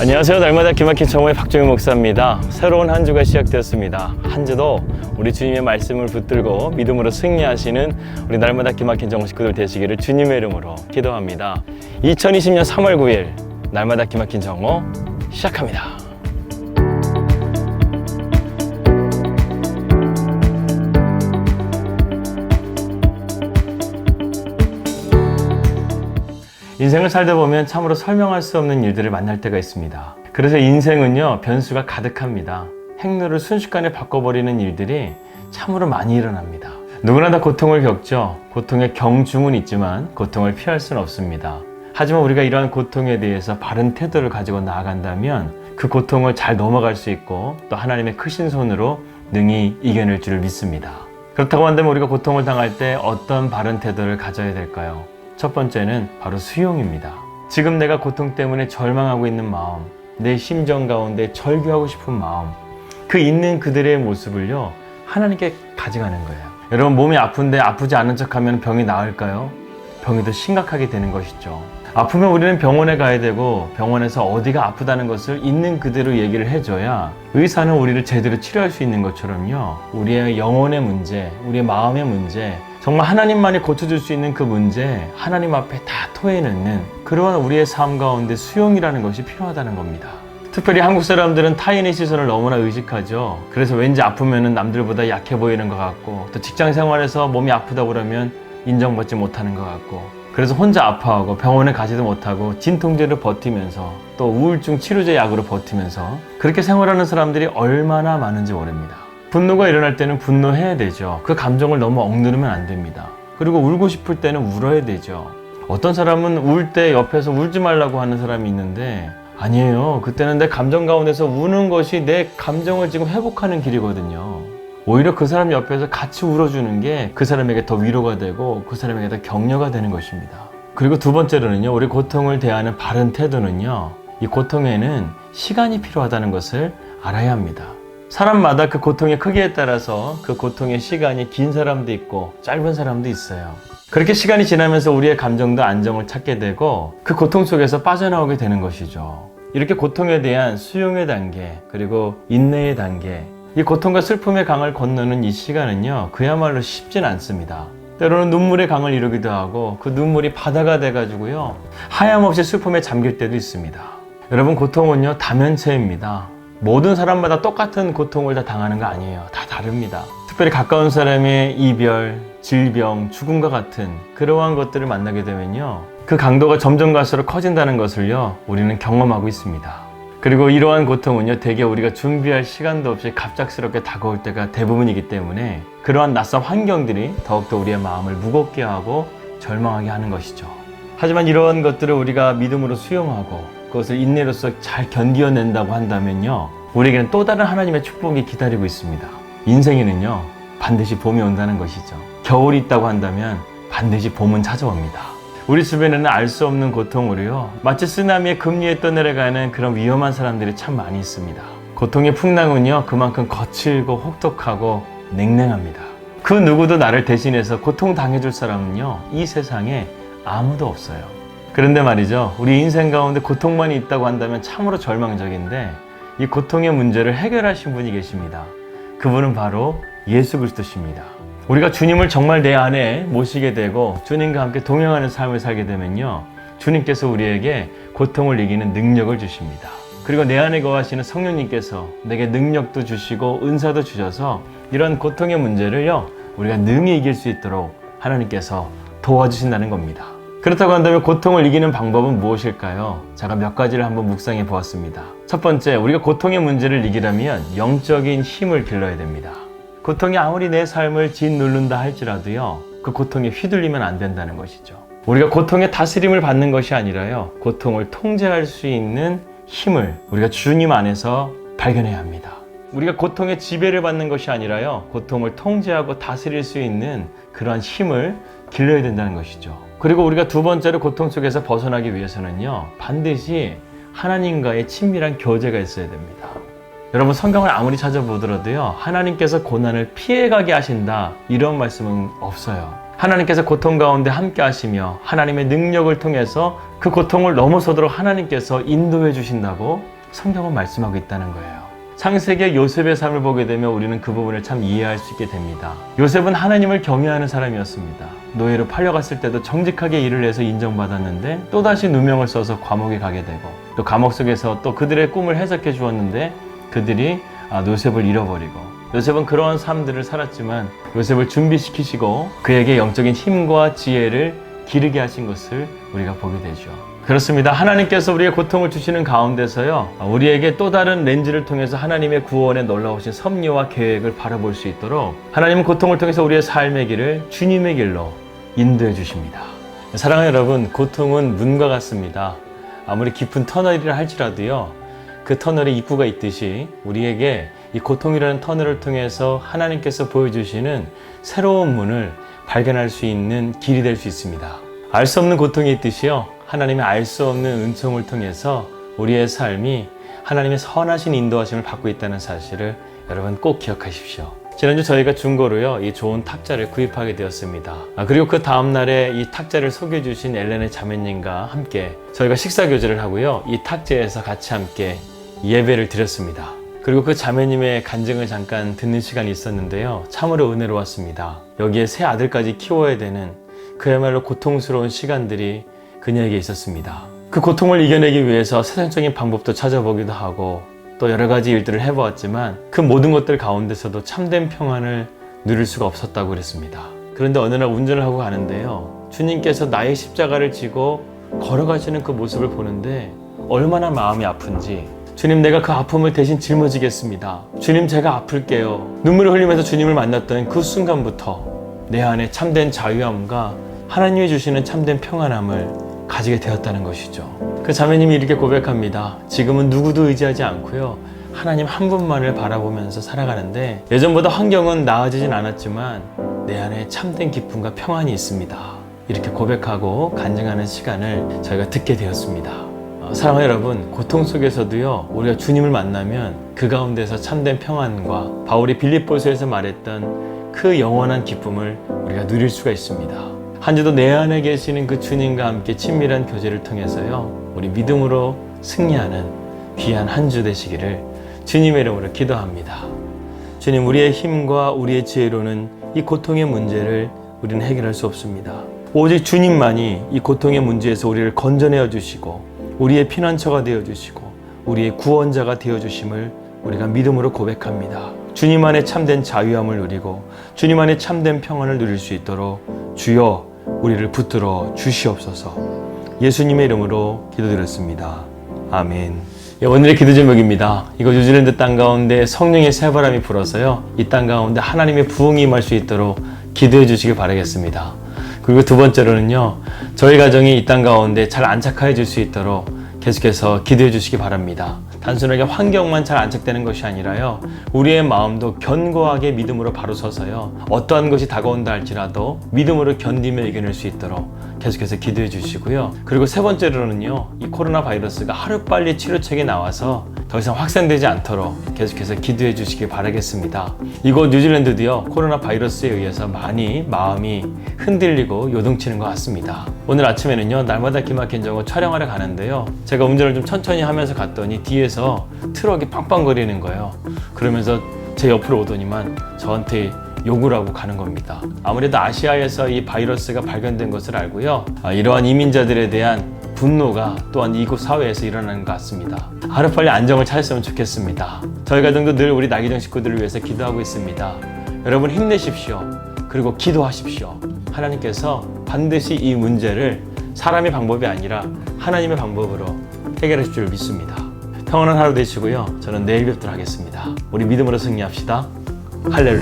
안녕하세요. 날마다 기막힌 정오의 박종윤 목사입니다. 새로운 한 주가 시작되었습니다. 한 주도 우리 주님의 말씀을 붙들고 믿음으로 승리하시는 우리 날마다 기막힌 정오 식구들 되시기를 주님의 이름으로 기도합니다. 2020년 3월 9일 날마다 기막힌 정오 시작합니다. 인생을 살다 보면 참으로 설명할 수 없는 일들을 만날 때가 있습니다. 그래서 인생은요, 변수가 가득합니다. 행로를 순식간에 바꿔버리는 일들이 참으로 많이 일어납니다. 누구나 다 고통을 겪죠. 고통의 경중은 있지만 고통을 피할 수는 없습니다. 하지만 우리가 이러한 고통에 대해서 바른 태도를 가지고 나아간다면 그 고통을 잘 넘어갈 수 있고 또 하나님의 크신 손으로 능히 이겨낼 줄 믿습니다. 그렇다고 한다면 우리가 고통을 당할 때 어떤 바른 태도를 가져야 될까요? 첫 번째는 바로 수용입니다. 지금 내가 고통 때문에 절망하고 있는 마음, 내 심정 가운데 절규하고 싶은 마음, 그 있는 그들의 모습을요, 하나님께 가져가는 거예요. 여러분, 몸이 아픈데 아프지 않은 척하면 병이 나을까요? 병이 더 심각하게 되는 것이죠. 아프면 우리는 병원에 가야 되고 병원에서 어디가 아프다는 것을 있는 그대로 얘기를 해줘야 의사는 우리를 제대로 치료할 수 있는 것처럼요, 우리의 영혼의 문제, 우리의 마음의 문제, 정말 하나님만이 고쳐줄 수 있는 그 문제 하나님 앞에 다 토해넣는 그러한 우리의 삶 가운데 수용이라는 것이 필요하다는 겁니다. 특별히 한국 사람들은 타인의 시선을 너무나 의식하죠. 그래서 왠지 아프면 남들보다 약해 보이는 것 같고 또 직장 생활에서 몸이 아프다고 그러면 인정받지 못하는 것 같고 그래서 혼자 아파하고 병원에 가지도 못하고 진통제를 버티면서 또 우울증 치료제 약으로 버티면서 그렇게 생활하는 사람들이 얼마나 많은지 모릅니다. 분노가 일어날 때는 분노해야 되죠. 그 감정을 너무 억누르면 안 됩니다. 그리고 울고 싶을 때는 울어야 되죠. 어떤 사람은 울 때 옆에서 울지 말라고 하는 사람이 있는데 아니에요. 그때는 내 감정 가운데서 우는 것이 내 감정을 지금 회복하는 길이거든요. 오히려 그 사람 옆에서 같이 울어주는 게 그 사람에게 더 위로가 되고 그 사람에게 더 격려가 되는 것입니다. 그리고 두 번째로는요, 우리 고통을 대하는 바른 태도는요, 이 고통에는 시간이 필요하다는 것을 알아야 합니다. 사람마다 그 고통의 크기에 따라서 그 고통의 시간이 긴 사람도 있고 짧은 사람도 있어요. 그렇게 시간이 지나면서 우리의 감정도 안정을 찾게 되고 그 고통 속에서 빠져나오게 되는 것이죠. 이렇게 고통에 대한 수용의 단계, 그리고 인내의 단계, 이 고통과 슬픔의 강을 건너는 이 시간은요, 그야말로 쉽진 않습니다. 때로는 눈물의 강을 이루기도 하고 그 눈물이 바다가 돼가지고요, 하염없이 슬픔에 잠길 때도 있습니다. 여러분, 고통은요, 다면체입니다. 모든 사람마다 똑같은 고통을 다 당하는 거 아니에요. 다 다릅니다. 특별히 가까운 사람의 이별, 질병, 죽음과 같은 그러한 것들을 만나게 되면요, 그 강도가 점점 갈수록 커진다는 것을요, 우리는 경험하고 있습니다. 그리고 이러한 고통은요, 대개 우리가 준비할 시간도 없이 갑작스럽게 다가올 때가 대부분이기 때문에 그러한 낯선 환경들이 더욱더 우리의 마음을 무겁게 하고 절망하게 하는 것이죠. 하지만 이러한 것들을 우리가 믿음으로 수용하고 그것을 인내로서 잘 견뎌낸다고 한다면요, 우리에게는 또 다른 하나님의 축복이 기다리고 있습니다. 인생에는요, 반드시 봄이 온다는 것이죠. 겨울이 있다고 한다면 반드시 봄은 찾아옵니다. 우리 주변에는 알 수 없는 고통으로요, 마치 쓰나미의 급류에 떠내려가는 그런 위험한 사람들이 참 많이 있습니다. 고통의 풍랑은요, 그만큼 거칠고 혹독하고 냉랭합니다. 그 누구도 나를 대신해서 고통 당해줄 사람은요, 이 세상에 아무도 없어요. 그런데 말이죠, 우리 인생 가운데 고통만이 있다고 한다면 참으로 절망적인데 이 고통의 문제를 해결하신 분이 계십니다. 그분은 바로 예수 그리스도십니다. 우리가 주님을 정말 내 안에 모시게 되고 주님과 함께 동행하는 삶을 살게 되면요, 주님께서 우리에게 고통을 이기는 능력을 주십니다. 그리고 내 안에 거하시는 성령님께서 내게 능력도 주시고 은사도 주셔서 이런 고통의 문제를요, 우리가 능히 이길 수 있도록 하나님께서 도와주신다는 겁니다. 그렇다고 한다면 고통을 이기는 방법은 무엇일까요? 제가 몇 가지를 한번 묵상해 보았습니다. 첫 번째, 우리가 고통의 문제를 이기려면 영적인 힘을 길러야 됩니다. 고통이 아무리 내 삶을 짓누른다 할지라도요, 그 고통에 휘둘리면 안 된다는 것이죠. 우리가 고통의 다스림을 받는 것이 아니라요, 고통을 통제할 수 있는 힘을 우리가 주님 안에서 발견해야 합니다. 우리가 고통의 지배를 받는 것이 아니라요, 고통을 통제하고 다스릴 수 있는 그러한 힘을 길러야 된다는 것이죠. 그리고 우리가 두 번째로 고통 속에서 벗어나기 위해서는요, 반드시 하나님과의 친밀한 교제가 있어야 됩니다. 여러분, 성경을 아무리 찾아보더라도요, 하나님께서 고난을 피해가게 하신다 이런 말씀은 없어요. 하나님께서 고통 가운데 함께 하시며 하나님의 능력을 통해서 그 고통을 넘어서도록 하나님께서 인도해 주신다고 성경은 말씀하고 있다는 거예요. 창세기의 요셉의 삶을 보게 되면 우리는 그 부분을 참 이해할 수 있게 됩니다. 요셉은 하나님을 경외하는 사람이었습니다. 노예로 팔려갔을 때도 정직하게 일을 해서 인정받았는데 또다시 누명을 써서 감옥에 가게 되고, 또 감옥 속에서 또 그들의 꿈을 해석해 주었는데 그들이 요셉을 잃어버리고, 요셉은 그러한 삶들을 살았지만 요셉을 준비시키시고 그에게 영적인 힘과 지혜를 기르게 하신 것을 우리가 보게 되죠. 그렇습니다. 하나님께서 우리의 고통을 주시는 가운데서요, 우리에게 또 다른 렌즈를 통해서 하나님의 구원에 놀라우신 섭리와 계획을 바라볼 수 있도록 하나님은 고통을 통해서 우리의 삶의 길을 주님의 길로 인도해 주십니다. 사랑하는 여러분, 고통은 문과 같습니다. 아무리 깊은 터널이라 할지라도요, 그 터널에 입구가 있듯이 우리에게 이 고통이라는 터널을 통해서 하나님께서 보여주시는 새로운 문을 발견할 수 있는 길이 될 수 있습니다. 알 수 없는 고통이 있듯이요, 하나님의 알 수 없는 은총을 통해서 우리의 삶이 하나님의 선하신 인도하심을 받고 있다는 사실을 여러분 꼭 기억하십시오. 지난주 저희가 중고로요, 이 좋은 탁자를 구입하게 되었습니다. 그리고 그 다음날에 이 탁자를 소개해 주신 엘렌의 자매님과 함께 저희가 식사 교제를 하고요, 이 탁자에서 같이 함께 예배를 드렸습니다. 그리고 그 자매님의 간증을 잠깐 듣는 시간이 있었는데요, 참으로 은혜로웠습니다. 여기에 세 아들까지 키워야 되는 그야말로 고통스러운 시간들이 그녀에게 있었습니다. 그 고통을 이겨내기 위해서 세상적인 방법도 찾아보기도 하고 또 여러 가지 일들을 해보았지만 그 모든 것들 가운데서도 참된 평안을 누릴 수가 없었다고 그랬습니다. 그런데 어느 날 운전을 하고 가는데요, 주님께서 나의 십자가를 지고 걸어가시는 그 모습을 보는데 얼마나 마음이 아픈지, 주님, 내가 그 아픔을 대신 짊어지겠습니다. 주님, 제가 아플게요. 눈물을 흘리면서 주님을 만났던 그 순간부터 내 안에 참된 자유함과 하나님이 주시는 참된 평안함을 가지게 되었다는 것이죠. 그 자매님이 이렇게 고백합니다. 지금은 누구도 의지하지 않고요, 하나님 한 분만을 바라보면서 살아가는데 예전보다 환경은 나아지진 않았지만 내 안에 참된 기쁨과 평안이 있습니다. 이렇게 고백하고 간증하는 시간을 저희가 듣게 되었습니다. 사랑하는 여러분, 고통 속에서도요, 우리가 주님을 만나면 그 가운데서 참된 평안과 바울이 빌립보서에서 말했던 그 영원한 기쁨을 우리가 누릴 수가 있습니다. 한 주도 내 안에 계시는 그 주님과 함께 친밀한 교제를 통해서요, 우리 믿음으로 승리하는 귀한 한 주 되시기를 주님의 이름으로 기도합니다. 주님, 우리의 힘과 우리의 지혜로는 이 고통의 문제를 우리는 해결할 수 없습니다. 오직 주님만이 이 고통의 문제에서 우리를 건져내어 주시고 우리의 피난처가 되어주시고 우리의 구원자가 되어주심을 우리가 믿음으로 고백합니다. 주님 안에 참된 자유함을 누리고 주님 안에 참된 평안을 누릴 수 있도록 주여 우리를 붙들어 주시옵소서. 예수님의 이름으로 기도드렸습니다. 아멘. 오늘의 기도 제목입니다. 이곳 뉴질랜드 땅 가운데 성령의 새바람이 불어서요, 이 땅 가운데 하나님의 부흥이 임할 수 있도록 기도해 주시길 바라겠습니다. 그리고 두 번째로는요, 저희 가정이 이 땅 가운데 잘 안착해질 수 있도록 계속해서 기도해 주시기 바랍니다. 단순하게 환경만 잘 안착되는 것이 아니라요, 우리의 마음도 견고하게 믿음으로 바로 서서요, 어떠한 것이 다가온다 할지라도 믿음으로 견디며 이겨낼 수 있도록 계속해서 기도해 주시고요. 그리고 세 번째로는요, 이 코로나 바이러스가 하루빨리 치료책이 나와서 더 이상 확산되지 않도록 계속해서 기도해 주시기 바라겠습니다. 이곳 뉴질랜드도요, 코로나 바이러스에 의해서 많이 마음이 흔들리고 요동치는 것 같습니다. 오늘 아침에는요, 날마다 기막힌 정오 촬영하러 가는데요, 제가 운전을 좀 천천히 하면서 갔더니 뒤에서 트럭이 빵빵거리는 거예요. 그러면서 제 옆으로 오더니만 저한테 욕을 하고 가는 겁니다. 아무래도 아시아에서 이 바이러스가 발견된 것을 알고요, 이러한 이민자들에 대한 분노가 또한 이곳 사회에서 일어나는 것 같습니다. 하루빨리 안정을 찾았으면 좋겠습니다. 저희 가정도 늘 우리 나기정 식구들을 위해서 기도하고 있습니다. 여러분 힘내십시오. 그리고 기도하십시오. 하나님께서 반드시 이 문제를 사람의 방법이 아니라 하나님의 방법으로 해결하실 줄 믿습니다. 평안한 하루 되시고요. 저는 내일 뵙도록 하겠습니다. 우리 믿음으로 승리합시다. 할렐루야.